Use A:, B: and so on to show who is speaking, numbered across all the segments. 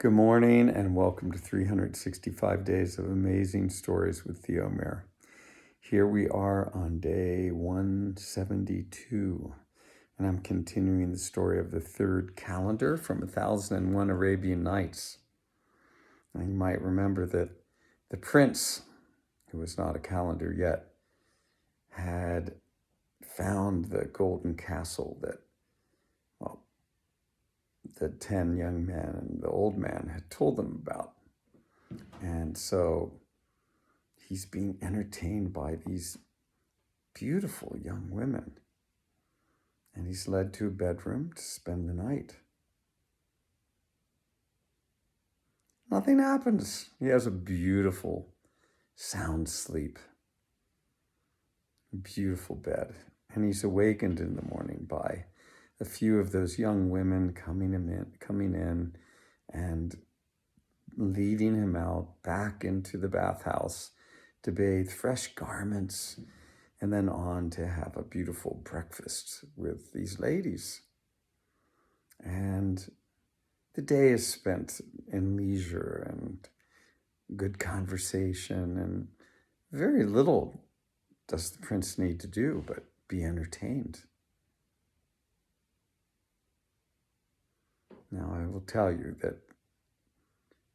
A: Good morning and welcome to 365 Days of Amazing Stories with Theo Mayer. Here we are on day 172, and I'm continuing the story of the third calendar from 1001 Arabian Nights. And you might remember that the prince, who was not a calendar yet, had found the golden castle that the 10 young men and the old man had told them about. And so he's being entertained by these beautiful young women. And he's led to a bedroom to spend the night. Nothing happens. He has a beautiful, sound sleep. A beautiful bed. And he's awakened in the morning by a few of those young women coming in and leading him out back into the bathhouse to bathe fresh garments and then on to have a beautiful breakfast with these ladies. And the day is spent in leisure and good conversation, and very little does the prince need to do but be entertained. Now, I will tell you that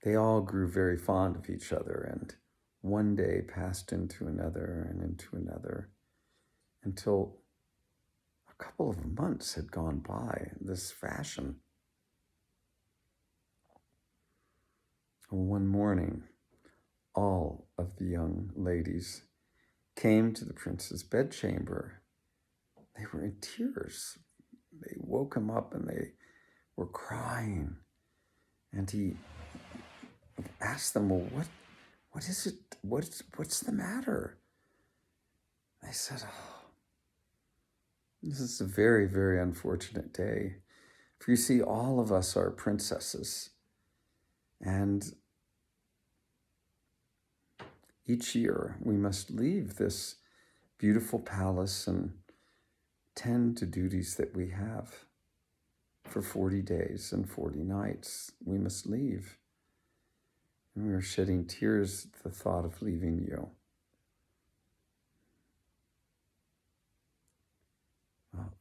A: they all grew very fond of each other, and one day passed into another and into another until a couple of months had gone by in this fashion. One morning, all of the young ladies came to the prince's bedchamber. They were in tears. They woke him up and they were crying. And he asked them, well, what is it? What's the matter? They said, this is a very, very unfortunate day. For you see, all of us are princesses. And each year we must leave this beautiful palace and tend to duties that we have. For 40 days and 40 nights, we must leave. And we are shedding tears at the thought of leaving you. Well,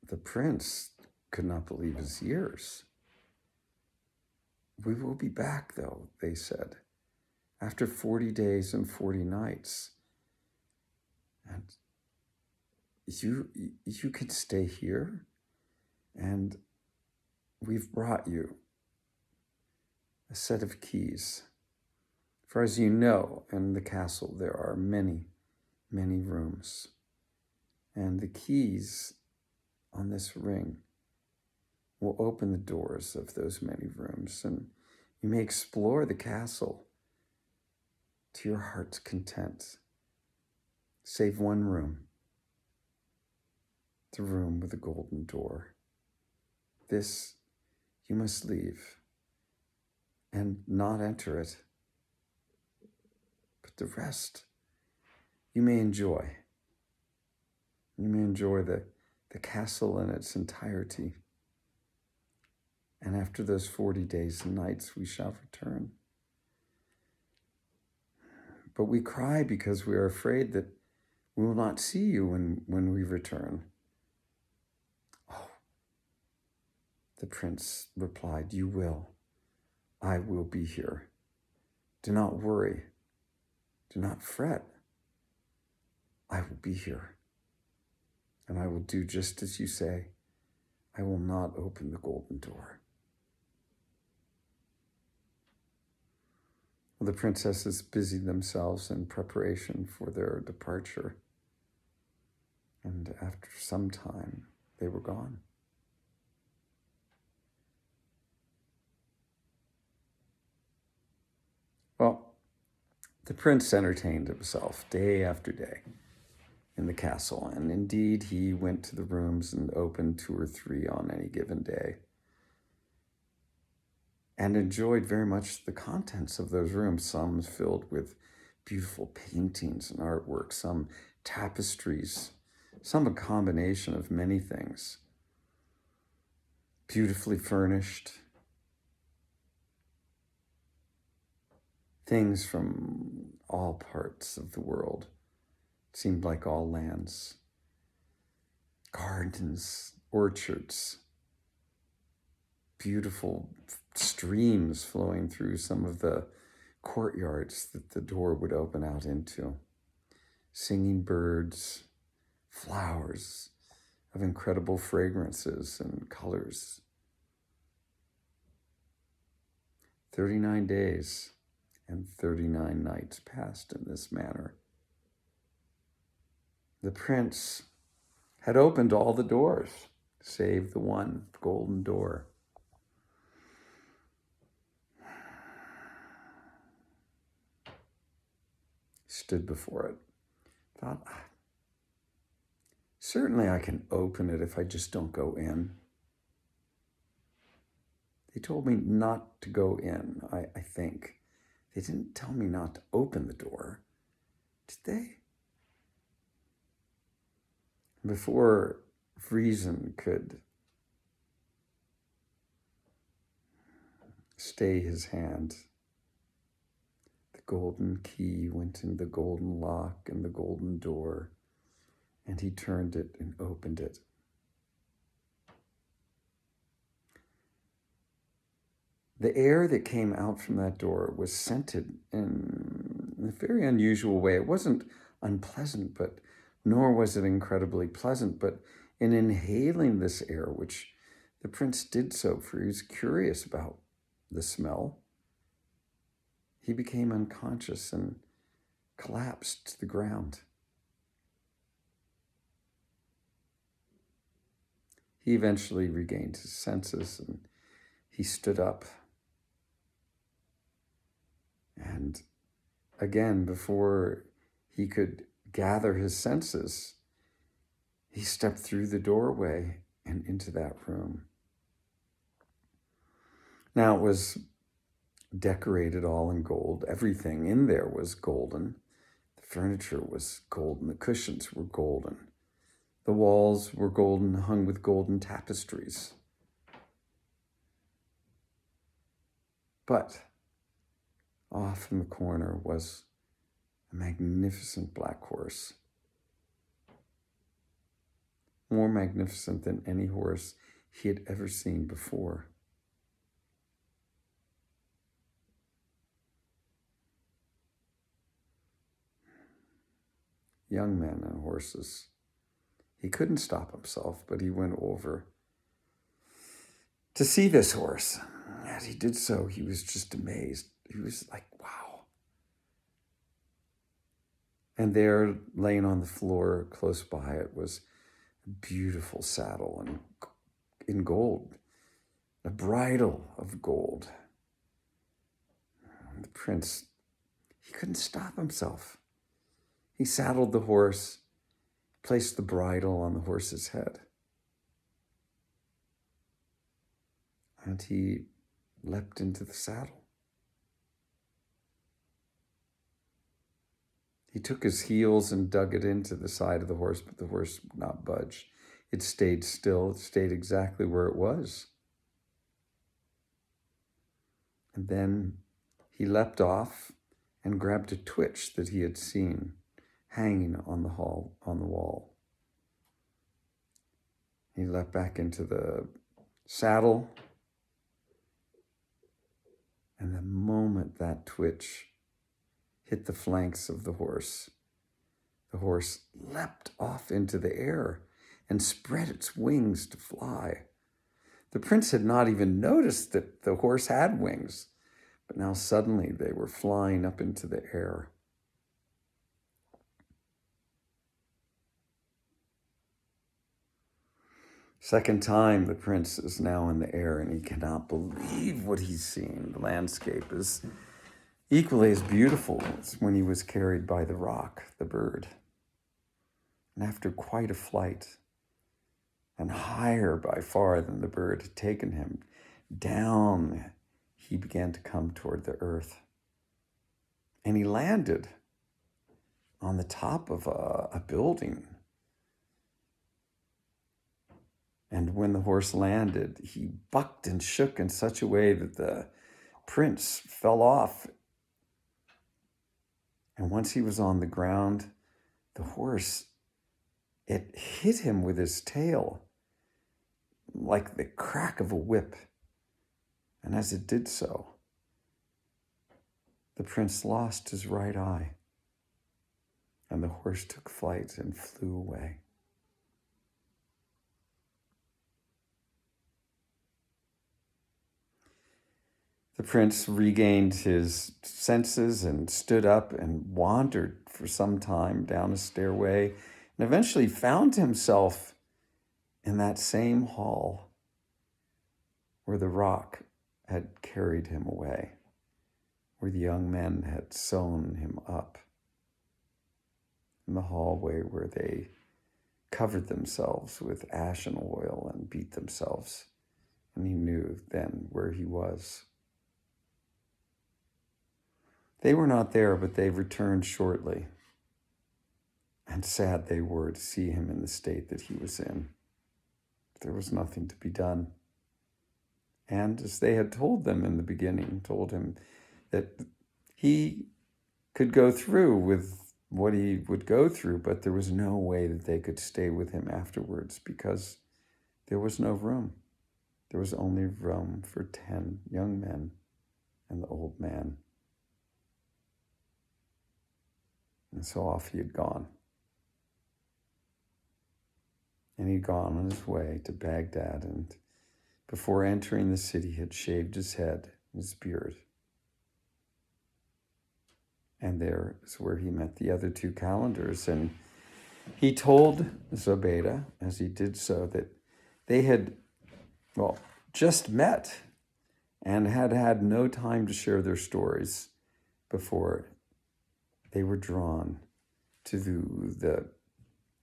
A: the prince could not believe his ears. We will be back, though, they said, after 40 days and 40 nights. And you can stay here, and we've brought you a set of keys. For as you know, in the castle there are many, many rooms. And the keys on this ring will open the doors of those many rooms, and you may explore the castle to your heart's content, save one room, the room with the golden door. This you must leave and not enter it. But the rest you may enjoy. You may enjoy the castle in its entirety. And after those 40 days and nights, we shall return. But we cry because we are afraid that we will not see you when we return. Oh, the prince replied, you will. I will be here. Do not worry. Do not fret. I will be here. And I will do just as you say. I will not open the golden door. Well, the princesses busied themselves in preparation for their departure. And after some time, they were gone. Well, the prince entertained himself day after day in the castle, and indeed he went to the rooms and opened 2 or 3 on any given day, and enjoyed very much the contents of those rooms, some filled with beautiful paintings and artwork, some tapestries, some a combination of many things, beautifully furnished, things from all parts of the world. It seemed like all lands. Gardens, orchards, beautiful streams flowing through some of the courtyards that the door would open out into. Singing birds, flowers of incredible fragrances and colors. 39 days and 39 nights passed in this manner. The prince had opened all the doors, save the one golden door. Stood before it, thought, certainly I can open it if I just don't go in. They told me not to go in, I think. They didn't tell me not to open the door, did they? Before reason could stay his hand, the golden key went in the golden lock and the golden door, and he turned it and opened it. The air that came out from that door was scented in a very unusual way. It wasn't unpleasant, nor was it incredibly pleasant, but in inhaling this air, which the prince did so, for he was curious about the smell, he became unconscious and collapsed to the ground. He eventually regained his senses and he stood up. And again, before he could gather his senses, he stepped through the doorway and into that room. Now it was decorated all in gold. Everything in there was golden. The furniture was golden. The cushions were golden. The walls were golden, hung with golden tapestries. But off in the corner was a magnificent black horse. More magnificent than any horse he had ever seen before. Young men on horses. He couldn't stop himself, but he went over to see this horse. As he did so, he was just amazed. He was like, wow. And there, laying on the floor close by it, was a beautiful saddle in gold, a bridle of gold. And the prince, he couldn't stop himself. He saddled the horse, placed the bridle on the horse's head, and he leapt into the saddle. He took his heels and dug it into the side of the horse, but the horse would not budge. It stayed still. It stayed exactly where it was. And then he leapt off and grabbed a twitch that he had seen hanging on the wall. He leapt back into the saddle, and the moment that twitch hit the flanks of the horse leapt off into the air and spread its wings to fly. The prince had not even noticed that the horse had wings, but now suddenly they were flying up into the air. Second time, the prince is now in the air and he cannot believe what he's seeing. The landscape is equally as beautiful as when he was carried by the roc, the bird. And after quite a flight, and higher by far than the bird had taken him, down he began to come toward the earth. And he landed on the top of a building. And when the horse landed, he bucked and shook in such a way that the prince fell off And once he was on the ground, the horse, it hit him with his tail like the crack of a whip. And as it did so, the prince lost his right eye, and the horse took flight and flew away. The prince regained his senses and stood up and wandered for some time down a stairway, and eventually found himself in that same hall where the rock had carried him away, where the young men had sewn him up, in the hallway where they covered themselves with ashen oil and beat themselves. And he knew then where he was. They were not there, but they returned shortly. And sad they were to see him in the state that he was in. There was nothing to be done. And as they had told them in the beginning, told him that he could go through with what he would go through, but there was no way that they could stay with him afterwards because there was no room. There was only room for 10 young men and the old man. And so off he had gone. And he'd gone on his way to Baghdad, and before entering the city had shaved his head and his beard. And there is where he met the other two calendars. And he told Zobeida, as he did so, that they had, just met and had had no time to share their stories before they were drawn to the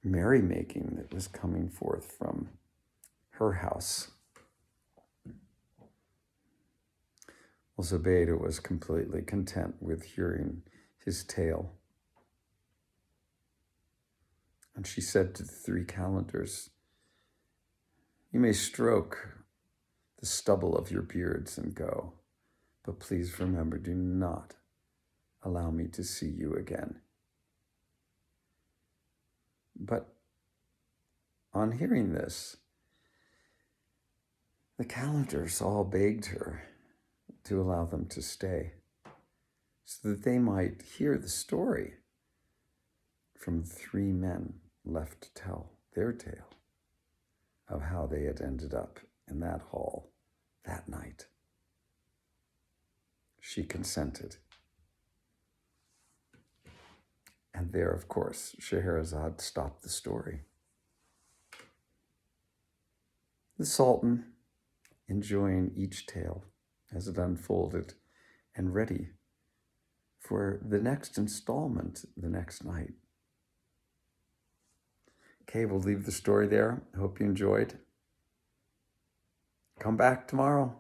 A: merrymaking that was coming forth from her house. Well, Zobeida was completely content with hearing his tale. And she said to the three calendars, "You may stroke the stubble of your beards and go, but please remember, do not allow me to see you again." But on hearing this, the calendars all begged her to allow them to stay so that they might hear the story from the three men left to tell their tale of how they had ended up in that hall that night. She consented. And there, of course, Scheherazade stopped the story. The Sultan, enjoying each tale as it unfolded and ready for the next installment the next night. Okay, we'll leave the story there. I hope you enjoyed. Come back tomorrow.